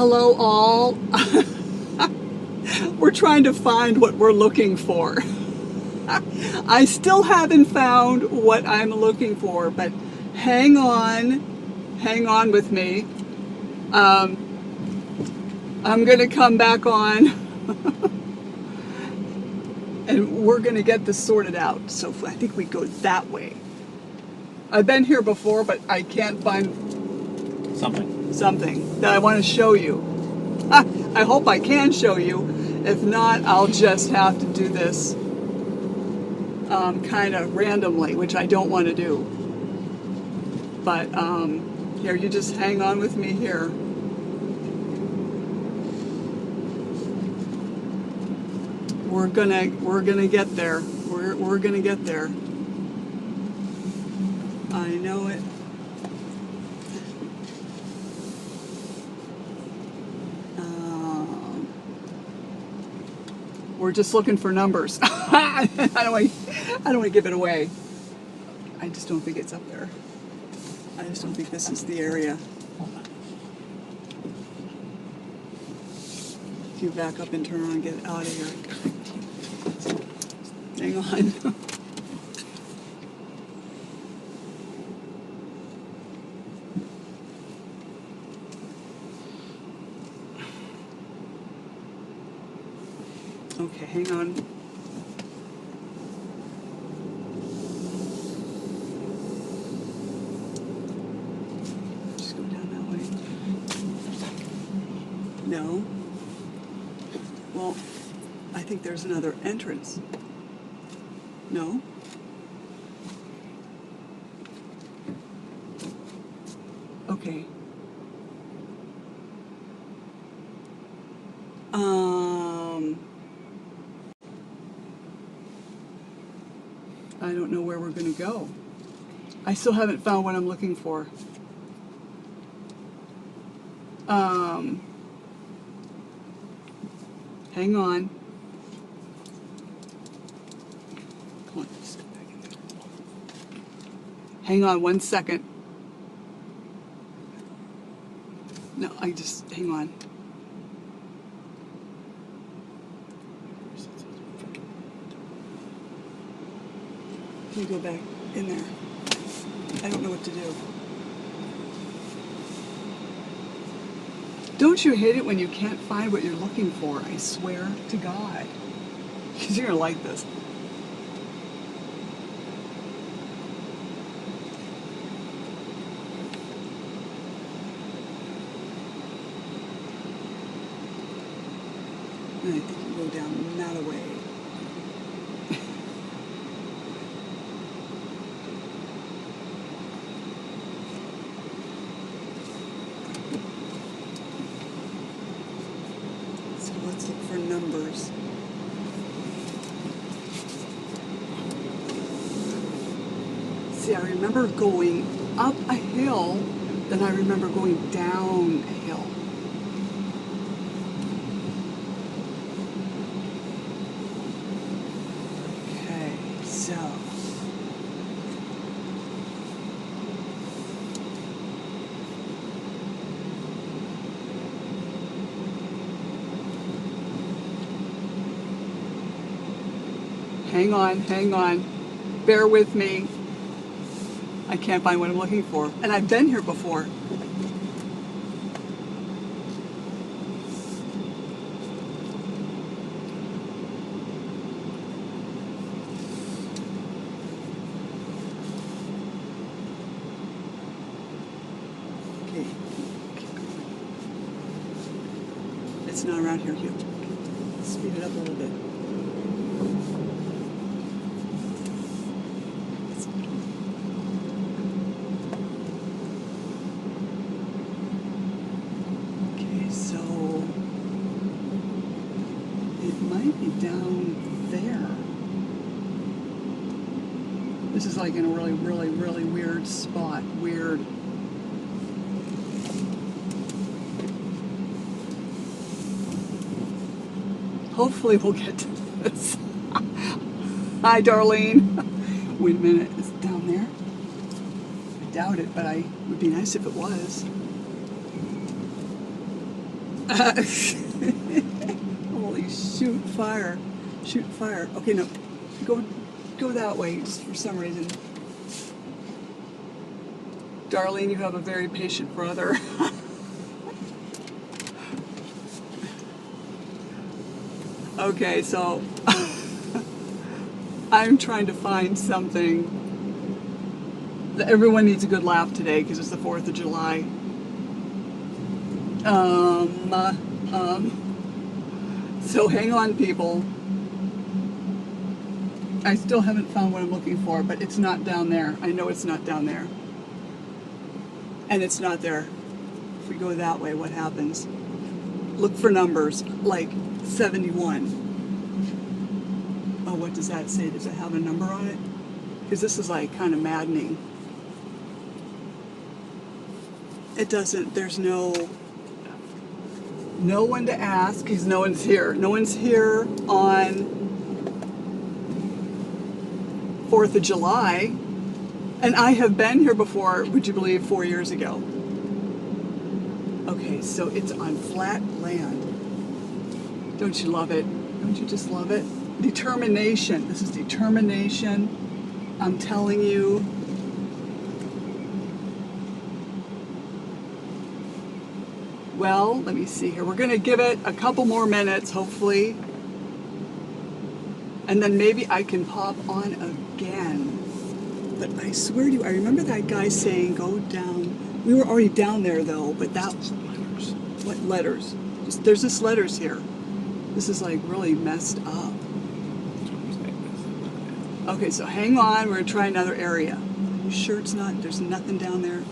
Hello all. We're trying to find what we're looking for. I still haven't found what I'm looking for, but hang on with me. I'm gonna come back on and we're gonna get this sorted out. So I think we go that way. I've been here before, but I can't find something that I want to show you. I hope I can show you. If not, I'll just have to do this kind of randomly, which I don't want to do. But here, you just hang on with me here. We're gonna get there. We're gonna get there. I know it. We're just looking for numbers. I don't want to give it away. I just don't think it's up there. I just don't think this is the area. If you back up and turn around and get out of here. Hang on. Okay, hang on. Just go down that way. No. Well, I think there's another entrance. No. Okay. I don't know where we're going to go. I still haven't found what I'm looking for. Hang on. Come on, step back in there. Hang on 1 second. No, hang on. Can you go back in there? I don't know what to do. Don't you hate it when you can't find what you're looking for? I swear to God. Because you're going to like this. And I think you go down that way. Let's look for numbers. See, I remember going up a hill, then I remember going down a hill. Okay, so. Hang on. Bear with me. I can't find what I'm looking for. And I've been here before. Okay. It's not around here, Hugh. Speed it up a little bit. Down there. This is like in a really weird spot. Weird. Hopefully we'll get to this. Hi, Darlene. Wait a minute. Is it down there? I doubt it, but it would be nice if it was. Holy shoot, fire. Shoot, fire. Okay, no. Go that way, just for some reason. Darlene, you have a very patient brother. Okay, so I'm trying to find something. Everyone needs a good laugh today because it's the 4th of July. So hang on, people. I still haven't found what I'm looking for, but it's not down there. I know it's not down there. And it's not there. If we go that way, what happens? Look for numbers, like 71. Oh, what does that say? Does it have a number on it? Because this is like kind of maddening. It doesn't, there's no one to ask because no one's here. No one's here on 4th of July. And I have been here before, would you believe, 4 years ago. Okay, so it's on flat land. Don't you love it? Don't you just love it? Determination. This is determination. I'm telling you. Well, let me see here. We're going to give it a couple more minutes, hopefully. And then maybe I can pop on again. But I swear to you, I remember that guy saying, go down. We were already down there, though, but that... Letters. What letters? There's just letters here. This is, like, really messed up. Okay, so hang on. We're going to try another area. Are you sure it's not? There's nothing down there?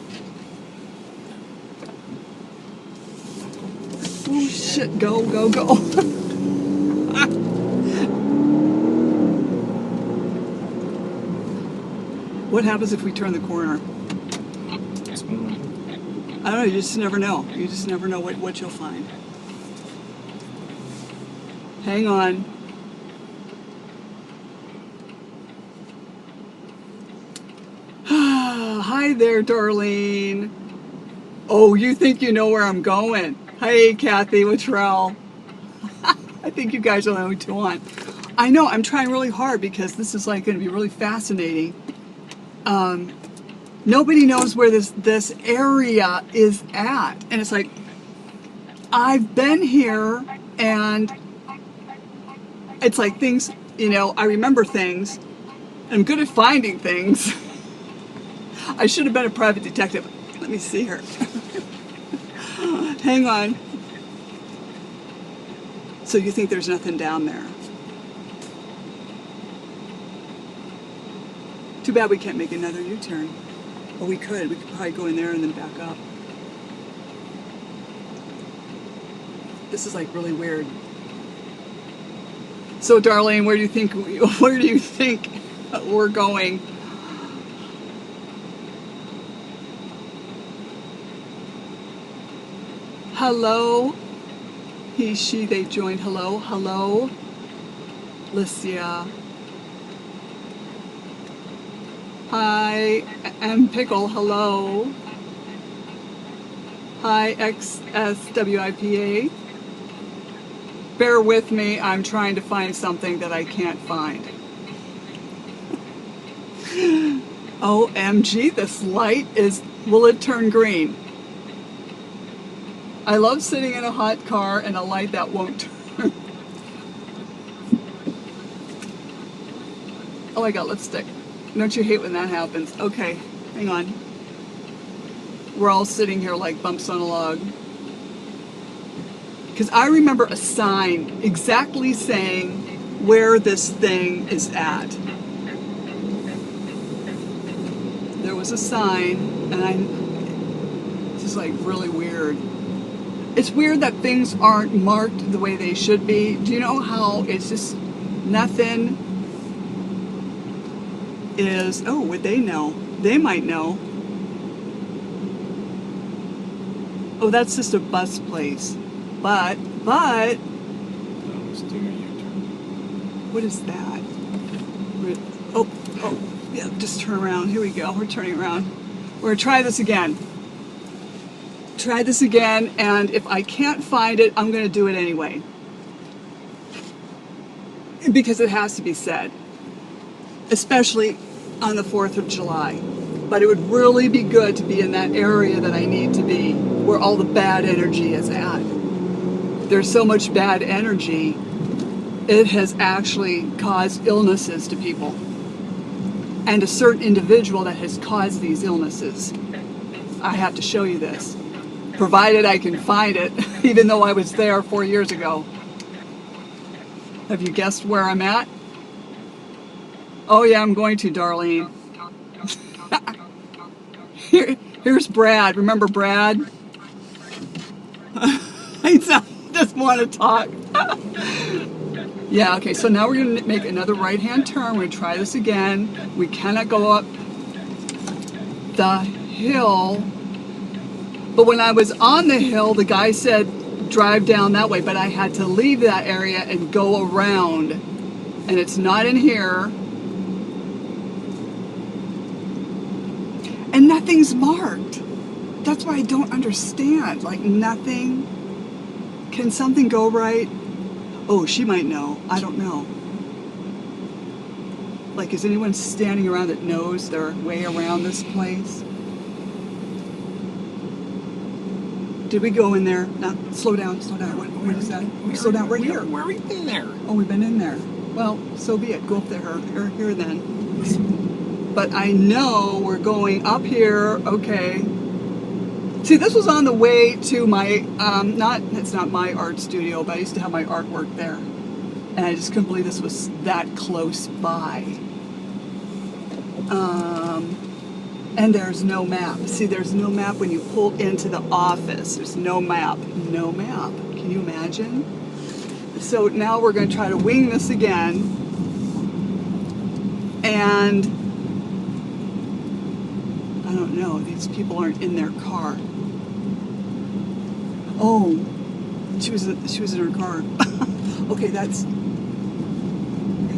Oh, shit. Go, go, go. What happens if we turn the corner? I don't know. You just never know. You just never know what you'll find. Hang on. Hi there, Darlene. Oh, you think you know where I'm going? Hey, Kathy, Luttrell. I think you guys are the only two on. I know, I'm trying really hard because this is like going to be really fascinating. Nobody knows where this area is at. And it's like, I've been here and it's like things, you know, I remember things. I'm good at finding things. I should have been a private detective. Let me see her. Hang on. So you think there's nothing down there? Too bad we can't make another U-turn. Well, we could. We could probably go in there and then back up. This is like really weird. So, Darlene, where do you think we're going? Hello. He, she, they joined. Hello. Hello. Licia. Hi, M. Pickle. Hello. Hi, XSWIPA. Bear with me. I'm trying to find something that I can't find. OMG, this light will it turn green? I love sitting in a hot car and a light that won't turn. Oh, I got lipstick. Don't you hate when that happens? Okay, hang on. We're all sitting here like bumps on a log. Because I remember a sign exactly saying where this thing is at. There was a sign, and this is like really weird. It's weird that things aren't marked the way they should be. Do you know how it's just nothing is, oh, would they know? They might know. Oh, that's just a bus place. But, what is that? Oh, yeah, just turn around. Here we go. We're turning around. We're going to try this again. try this again, and if I can't find it, I'm going to do it anyway. Because it has to be said. Especially on the 4th of July. But it would really be good to be in that area that I need to be, where all the bad energy is at. There's so much bad energy, it has actually caused illnesses to people. And a certain individual that has caused these illnesses. I have to show you this. Provided I can find it, even though I was there 4 years ago. Have you guessed where I'm at? Oh yeah, I'm going to, Darlene. Here's Brad. Remember Brad? He just want to talk. Yeah, okay, so now we're going to make another right-hand turn. We're going to try this again. We cannot go up the hill. But when I was on the hill, the guy said, drive down that way. But I had to leave that area and go around. And it's not in here. And nothing's marked. That's why I don't understand. Like, nothing. Can something go right? Oh, she might know. I don't know. Like, is anyone standing around that knows their way around this place? Did we go in there? No, slow down, slow down. What is that? We slow down right here. Where have we been there? Oh, we've been in there. Well, so be it. Go up there or here then. But I know we're going up here. Okay. See, this was on the way to my, it's not my art studio, but I used to have my artwork there. And I just couldn't believe this was that close by. And there's no map. See, there's no map when you pull into the office. There's no map. No map. Can you imagine? So now we're going to try to wing this again. And I don't know. These people aren't in their car. Oh, she was in her car. Okay, that's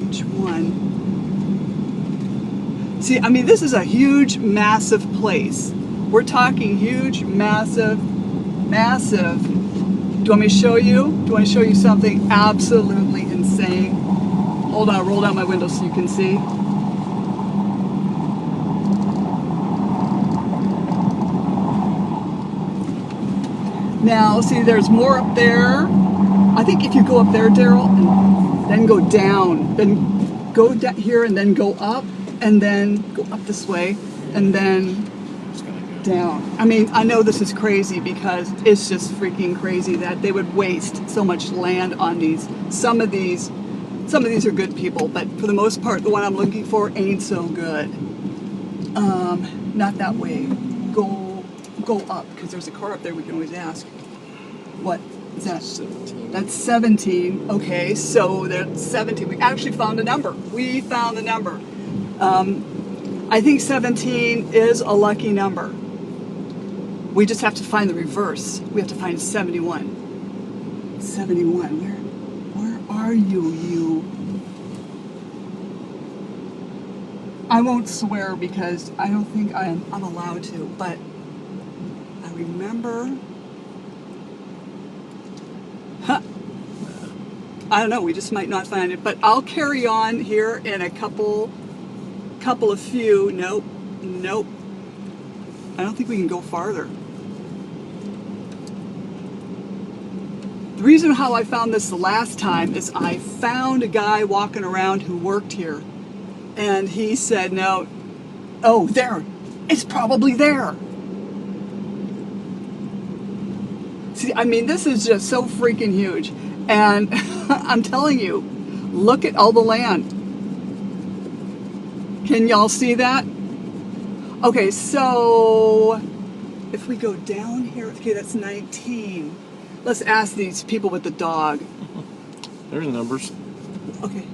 H1. See, I mean, this is a huge, massive place. We're talking huge, massive, massive. Do you want me to show you? Do you want to show you something absolutely insane? Hold on, roll down my window so you can see. Now, see, there's more up there. I think if you go up there, Daryl, and then go down, then go down here and then go up, and then go up this way, and then down. I mean, I know this is crazy because it's just freaking crazy that they would waste so much land on these. Some of these are good people, but for the most part, the one I'm looking for ain't so good. Not that way. Go up, because there's a car up there we can always ask. What is that? 17. That's 17. Okay, so that's 17. We actually found a number. We found the number. I think 17 is a lucky number. We just have to find the reverse. We have to find 71. 71. Where are you? I won't swear because I don't think I'm allowed to, but I remember. I don't know, we just might not find it, but I'll carry on here in a couple of few. Nope. I don't think we can go farther. The reason how I found this the last time is I found a guy walking around who worked here, and he said, no, oh, there, it's probably there. See, I mean, this is just so freaking huge. And I'm telling you, look at all the land. Can y'all see that? Okay, so if we go down here, okay, that's 19. Let's ask these people with the dog. There's numbers. Okay.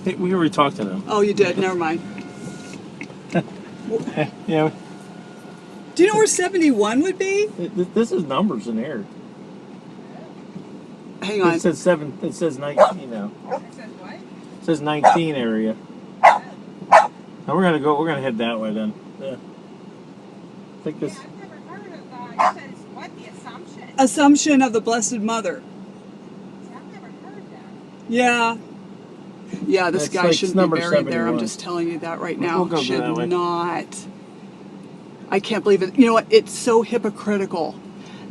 Hey, we already talked to them. Oh, you did? Never mind. Yeah. Do you know where 71 would be? This is numbers in there. Hang on. It says 7. It says 19 now. It says what? It says 19 area. Now we're gonna head that way then. Yeah. I think this. Yeah, I've never heard of. You said it's what? The Assumption of the Blessed Mother. I've never heard that. Yeah. Yeah, this That's guy like shouldn't be number buried there. I'm 71. just telling you that right now. We'll go Should that way. not. I can't believe it. You know what? It's so hypocritical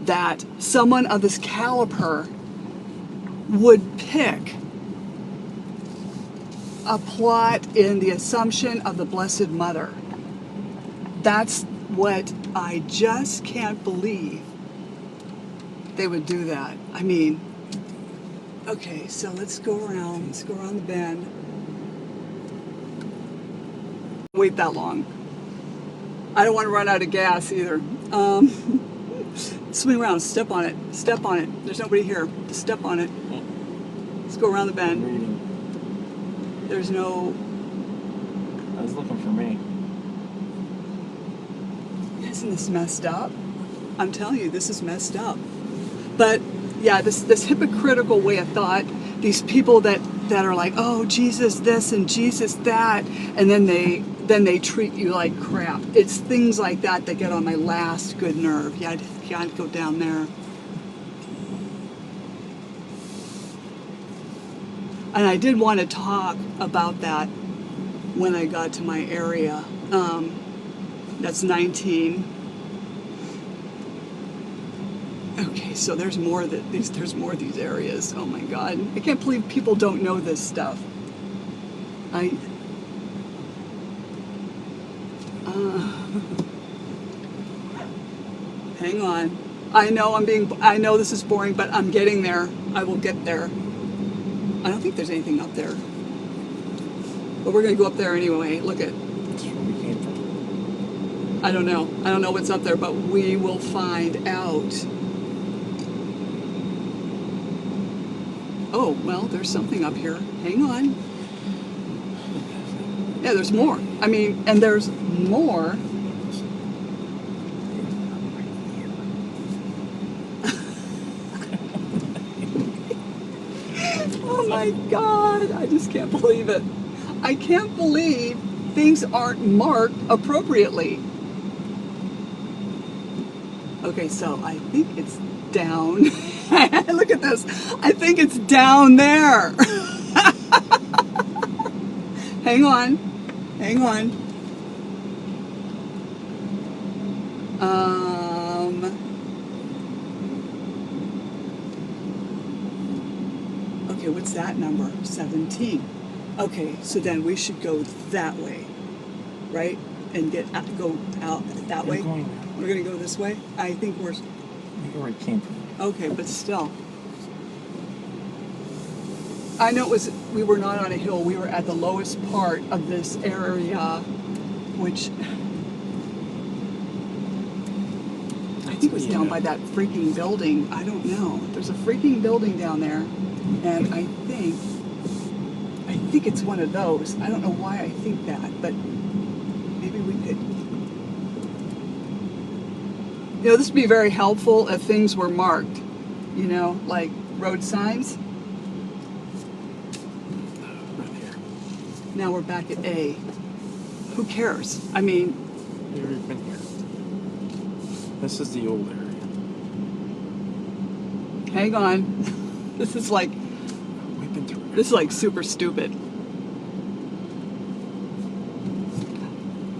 that someone of this caliber would pick a plot in the Assumption of the Blessed Mother. That's what I just can't believe they would do that. I mean, okay, so let's go around. Let's go around the bend. Wait that long. I don't want to run out of gas either. Swing around, step on it, step on it. There's nobody here. Just step on it. Let's go around the bend. Reading. There's no. I was looking for me. Isn't this messed up? I'm telling you, this is messed up. But yeah, this hypocritical way of thought. These people that are like, oh, Jesus this and Jesus that, and then they treat you like crap. It's things like that that get on my last good nerve. Yeah, I'd go down there. And I did want to talk about that when I got to my area. That's 19. Okay, so there's more of these areas. Oh my God, I can't believe people don't know this stuff. Hang on. I know this is boring, but I'm getting there. I will get there. I don't think there's anything up there. But we're going to go up there anyway. Look at. That's where we came from. I don't know. I don't know what's up there, but we will find out. Oh, well, there's something up here. Hang on. Yeah, there's more. I mean, and there's more. Oh my God, I just can't believe it. I can't believe things aren't marked appropriately. Okay, so I think it's down. Look at this. I think it's down there. Hang on. Hang on. Okay, what's that number? 17. Okay, so then we should go that way, right? And go out that way. We're going to go this way? I think we're... We already came from. Okay, but still. I know we were not on a hill. We were at the lowest part of this area, which I think was down by that freaking building. I don't know. There's a freaking building down there, and I think it's one of those. I don't know why I think that, but maybe we could. You know, this would be very helpful if things were marked, you know, like road signs. Now we're back at A. Who cares? I mean... We've been here. This is the old area. Hang on. This is like... We've been through it. This is like super stupid.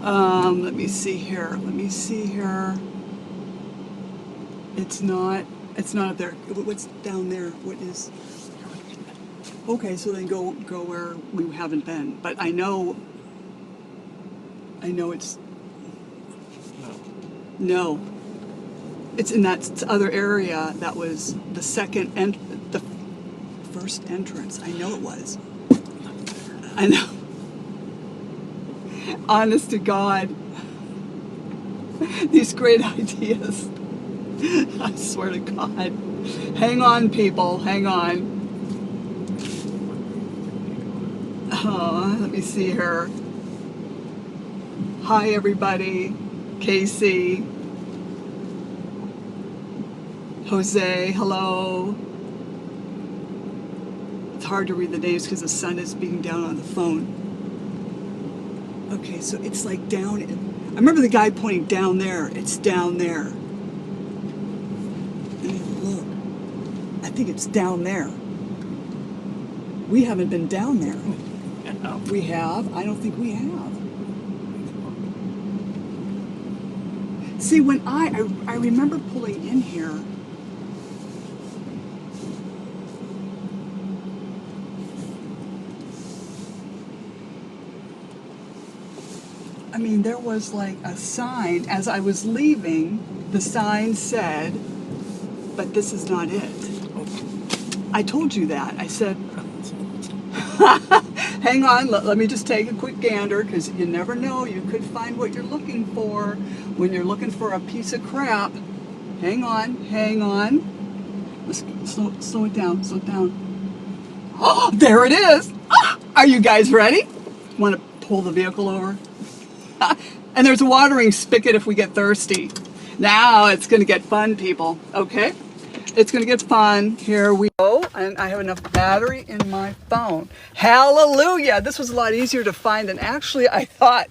Let me see here. It's not up there. What's down there? What is... Okay, so then go where we haven't been. But I know it's... No. It's in that other area that was the the first entrance. I know it was. I know. Honest to God. These great ideas. I swear to God. Hang on, people. Hang on. Oh, let me see her. Hi, everybody. Casey. Jose, hello. It's hard to read the names because the sun is beating down on the phone. Okay, so it's like down. I remember the guy pointing down there. It's down there. think it's down there. We haven't been down there. Yeah. We have? I don't think we have. See, when I remember pulling in here, I mean, there was like a sign. As I was leaving, the sign said, but this is not it. I told you that. I said, hang on, let me just take a quick gander, because you never know. You could find what you're looking for when you're looking for a piece of crap. Hang on. Let's slow it down, Oh, there it is. Ah, are you guys ready? Want to pull the vehicle over? And there's a watering spigot if we get thirsty. Now it's going to get fun, people. Okay? It's going to get fun. Here we go. And I have enough battery in my phone. Hallelujah. This was a lot easier to find than actually I thought.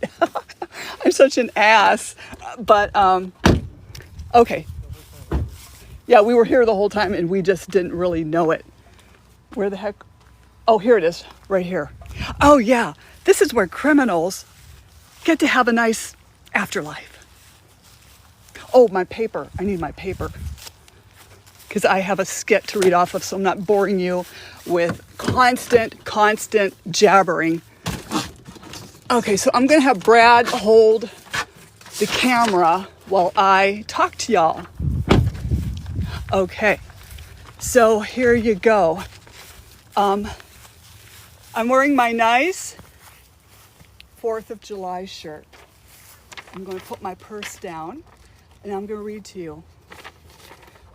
I'm such an ass. But, okay. Yeah, we were here the whole time and we just didn't really know it. Where the heck? Oh, here it is. Right here. Oh, yeah. This is where criminals get to have a nice afterlife. Oh, my paper. I need my paper. Because I have a skit to read off of, so I'm not boring you with constant jabbering. Okay, so I'm going to have Brad hold the camera while I talk to y'all. Okay, so here you go. I'm wearing my nice 4th of July shirt. I'm going to put my purse down and I'm going to read to you.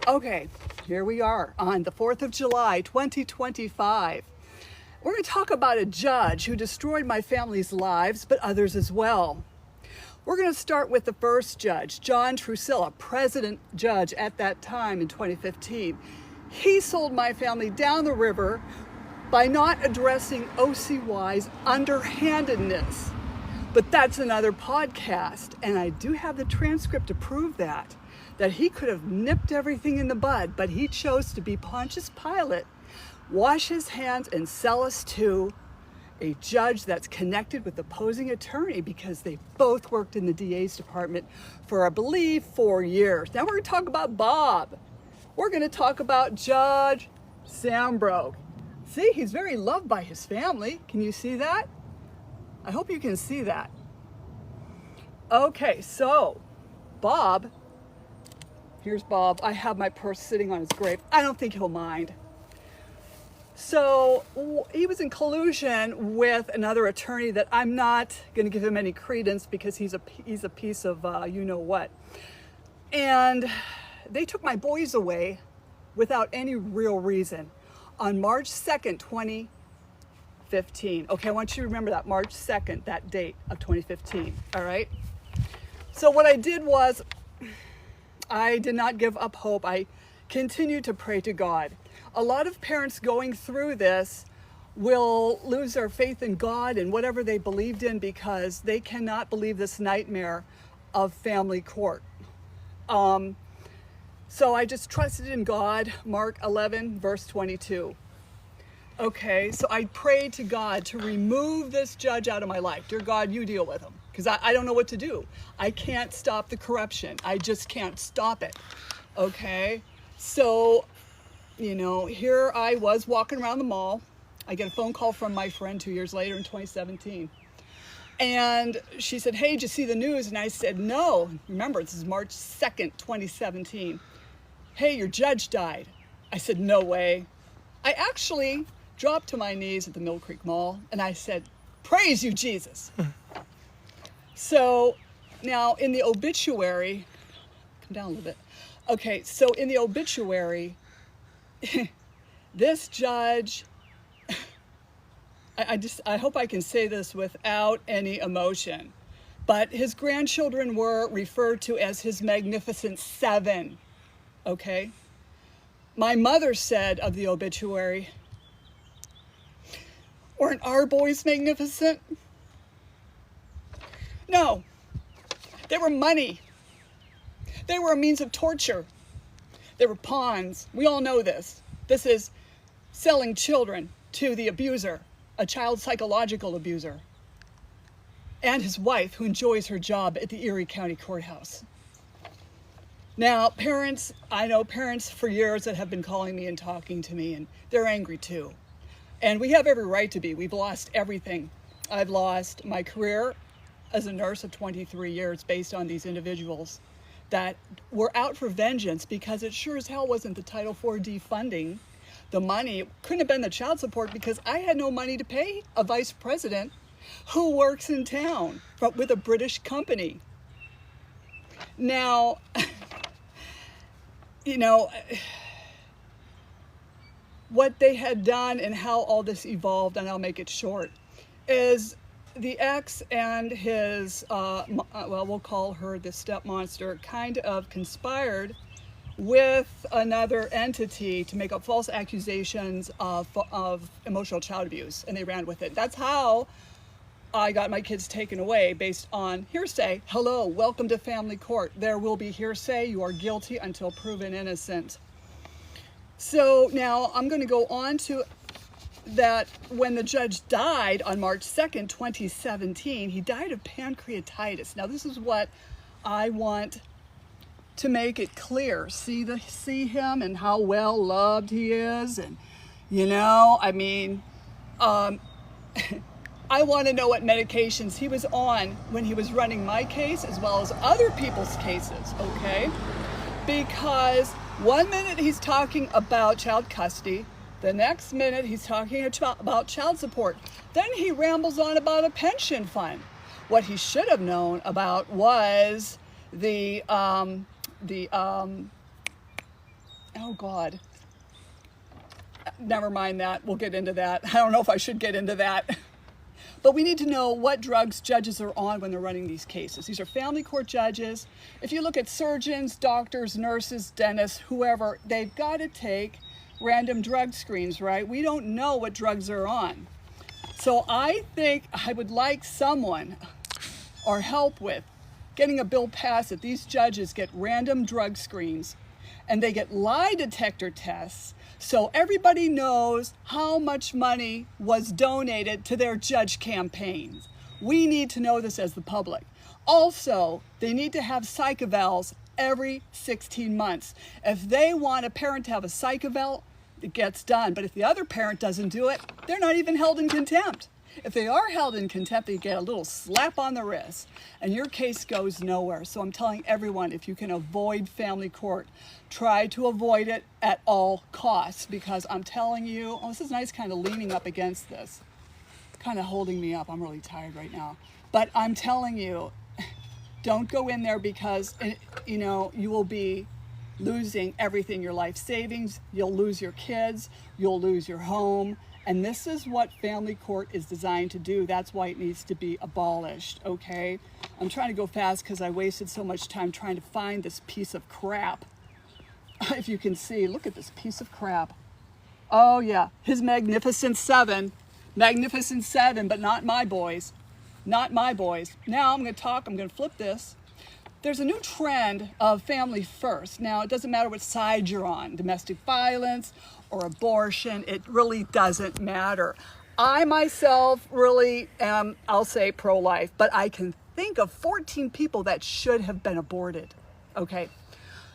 Okay, here we are on the 4th of July, 2025. We're going to talk about a judge who destroyed my family's lives, but others as well. We're going to start with the first judge, John Trusilla, president judge at that time in 2015. He sold my family down the river by not addressing OCY's underhandedness. But that's another podcast, and I do have the transcript to prove that he could have nipped everything in the bud, but he chose to be Pontius Pilate, wash his hands, and sell us to a judge that's connected with the opposing attorney because they both worked in the DA's department for, I believe, 4 years. Now we're going to talk about Bob. We're going to talk about Judge Sambrook. See, he's very loved by his family. Can you see that? I hope you can see that. Okay, so Bob, here's Bob. I have my purse sitting on his grave. I don't think he'll mind. So he was in collusion with another attorney that I'm not going to give him any credence because he's a piece of you know what. And they took my boys away without any real reason on March 2nd, 2015. Okay, I want you to remember that, March 2nd, that date of 2015, all right? So what I did was I did not give up hope. I continued to pray to God. A lot of parents going through this will lose their faith in God and whatever they believed in because they cannot believe this nightmare of family court. So I just trusted in God, Mark 11, verse 22. Okay, so I prayed to God to remove this judge out of my life. Dear God, you deal with him, because I don't know what to do. I can't stop the corruption. I just can't stop it. Okay, so, you know, here I was walking around the mall. I get a phone call from my friend 2 years later in 2017. And she said, hey, did you see the news? And I said, no. Remember, this is March 2nd, 2017. Hey, your judge died. I said, no way. I actually dropped to my knees at the Mill Creek Mall and I said, praise you, Jesus. So now in the obituary, come down a little bit. Okay, so in the obituary, this judge, I hope I can say this without any emotion, but his grandchildren were referred to as his Magnificent Seven, okay? My mother said of the obituary, weren't our boys magnificent? No, they were money. They were a means of torture. They were pawns. We all know this. This is selling children to the abuser, a child psychological abuser, and his wife, who enjoys her job at the Erie County Courthouse. Now, parents, I know parents for years that have been calling me and talking to me, and they're angry too. And we have every right to be. We've lost everything. I've lost my career as a nurse of 23 years based on these individuals that were out for vengeance, because it sure as hell wasn't the Title IV defunding. The money couldn't have been the child support, because I had no money to pay a vice president who works in town with a British company. Now, you know, what they had done and how all this evolved, and I'll make it short, is the ex and his, well, we'll call her the step monster, kind of conspired with another entity to make up false accusations of emotional child abuse, and they ran with it. That's how I got my kids taken away, based on hearsay. Hello, welcome to family court. There will be hearsay. You are guilty until proven innocent. So now I'm going to go on to that. When the judge died on March 2nd, 2017, he died of pancreatitis. Now this is what I want to make it clear. See him and how well loved he is, and you know, I mean, I want to know what medications he was on when he was running my case, as well as other people's cases, okay? Because one minute he's talking about child custody, the next minute he's talking about child support. Then he rambles on about a pension fund. What he should have known about was oh God, never mind that. We'll get into that. I don't know if I should get into that. But we need to know what drugs judges are on when they're running these cases. These are family court judges. If you look at surgeons, doctors, nurses, dentists, whoever, they've got to take random drug screens, right? We don't know what drugs they're on. So I think I would like someone or help with getting a bill passed that these judges get random drug screens and they get lie detector tests, so everybody knows how much money was donated to their judge campaigns. We need to know this as the public. Also, they need to have psych evals every 16 months. If they want a parent to have a psych eval, it gets done. But if the other parent doesn't do it, they're not even held in contempt. If they are held in contempt, they get a little slap on the wrist, and your case goes nowhere. So I'm telling everyone, if you can avoid family court, try to avoid it at all costs, because I'm telling you, oh, this is nice, kind of leaning up against this, kind of holding me up. I'm really tired right now. But I'm telling you, don't go in there, because, you know, you will be losing everything, your life savings, you'll lose your kids, you'll lose your home. And this is what family court is designed to do. That's why it needs to be abolished, okay? I'm trying to go fast because I wasted so much time trying to find this piece of crap. If you can see, look at this piece of crap. Oh yeah, his Magnificent Seven. Magnificent Seven, but not my boys. Not my boys. Now I'm going to flip this. There's a new trend of family first. Now, it doesn't matter what side you're on, domestic violence or abortion, it really doesn't matter. I myself really am, I'll say, pro-life, but I can think of 14 people that should have been aborted, okay?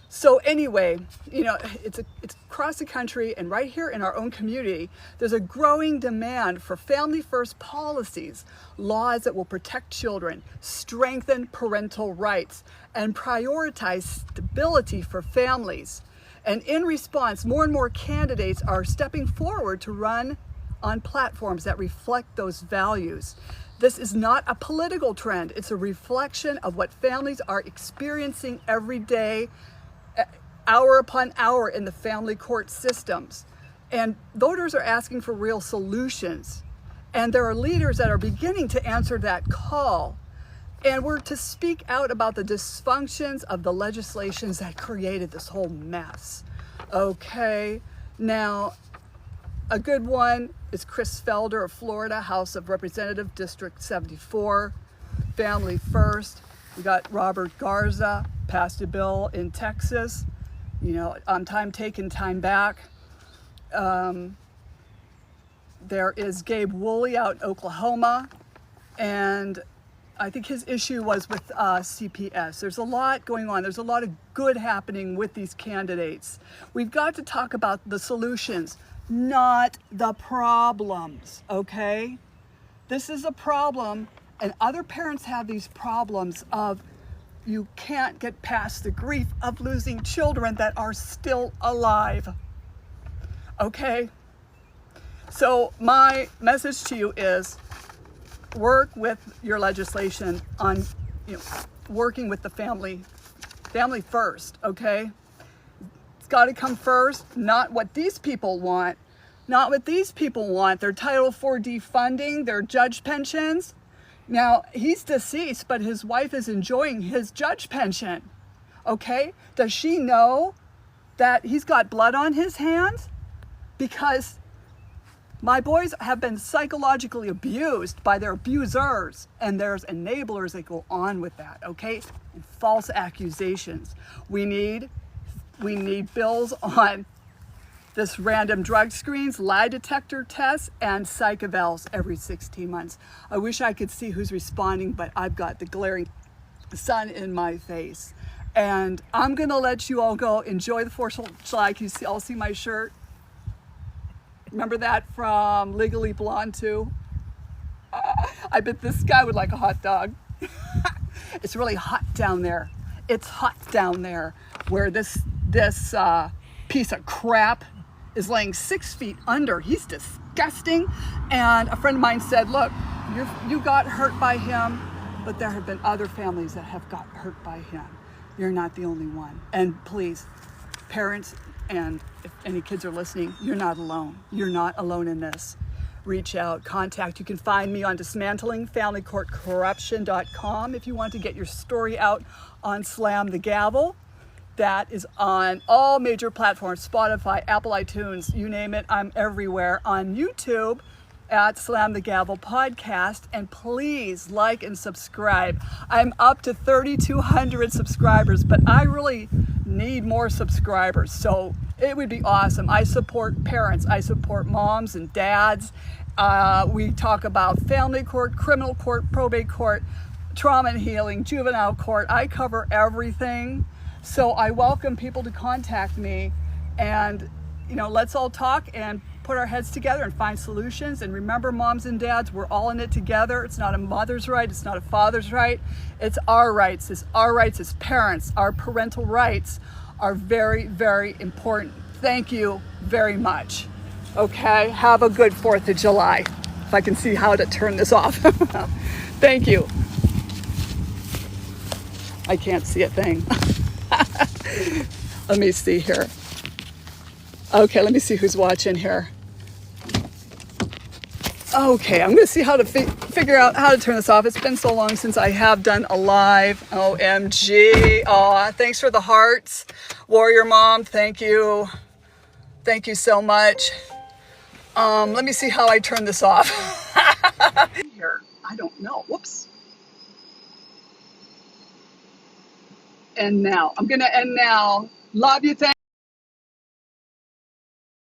So anyway, you know, it's across the country, and right here in our own community, there's a growing demand for family first policies, laws that will protect children, strengthen parental rights, and prioritize stability for families. And in response, more and more candidates are stepping forward to run on platforms that reflect those values. This is not a political trend. It's a reflection of what families are experiencing every day, hour upon hour in the family court systems. And voters are asking for real solutions. And there are leaders that are beginning to answer that call. And we're to speak out about the dysfunctions of the legislations that created this whole mess. Okay, now a good one is Chris Felder of Florida, House of Representatives, District 74, Family First. We got Robert Garza, passed a bill in Texas, you know, on time taken, time back. There is Gabe Woolley out in Oklahoma, and I think his issue was with CPS. There's a lot going on. There's a lot of good happening with these candidates. We've got to talk about the solutions, not the problems, okay? This is a problem, and other parents have these problems of you can't get past the grief of losing children that are still alive, okay? So my message to you is work with your legislation on, working with the family first, okay? It's got to come first, not what these people want. Not what these people want. Their Title IV defunding, their judge pensions. Now, he's deceased, but his wife is enjoying his judge pension, okay? Does she know that he's got blood on his hands? Because my boys have been psychologically abused by their abusers, and there's enablers that go on with that, okay? And false accusations. We need bills on this random drug screens, lie detector tests, and psych evals every 16 months. I wish I could see who's responding, but I've got the glaring sun in my face. And I'm gonna let you all go. Enjoy the 4th of July. Can you all see my shirt? Remember that from Legally Blonde 2? I bet this guy would like a hot dog. It's really hot down there. It's hot down there where this piece of crap is laying 6 feet under. He's disgusting. And a friend of mine said, look, you got hurt by him, but there have been other families that have got hurt by him. You're not the only one. And please, parents, and if any kids are listening, you're not alone. You're not alone in this. Reach out, contact. You can find me on dismantlingfamilycourtcorruption.com if you want to get your story out on Slam the Gavel. That is on all major platforms, Spotify, Apple iTunes, you name it, I'm everywhere. On YouTube at Slam the Gavel Podcast, and please like and subscribe. I'm up to 3,200 subscribers, but I really need more subscribers, so it would be awesome. I support parents, I support moms and dads. We talk about family court, criminal court, probate court, trauma and healing, juvenile court. I cover everything. So I welcome people to contact me, and let's all talk and put our heads together and find solutions. And remember, moms and dads, we're all in it together. It's not a mother's right, it's not a father's right. It's our rights. It's our rights as parents. Our parental rights are very, very important. Thank you very much. Okay, have a good 4th of July. If I can see how to turn this off. Thank you. I can't see a thing. Let me see here. Okay, let me see who's watching here. Okay, I'm gonna see how to figure out how to turn this off. It's been so long since I have done a live. OMG. Aw, thanks for the hearts. Warrior Mom, thank you. Thank you so much. Let me see how I turn this off. Here, I don't know. Whoops. And now, I'm gonna end now. Love you, thank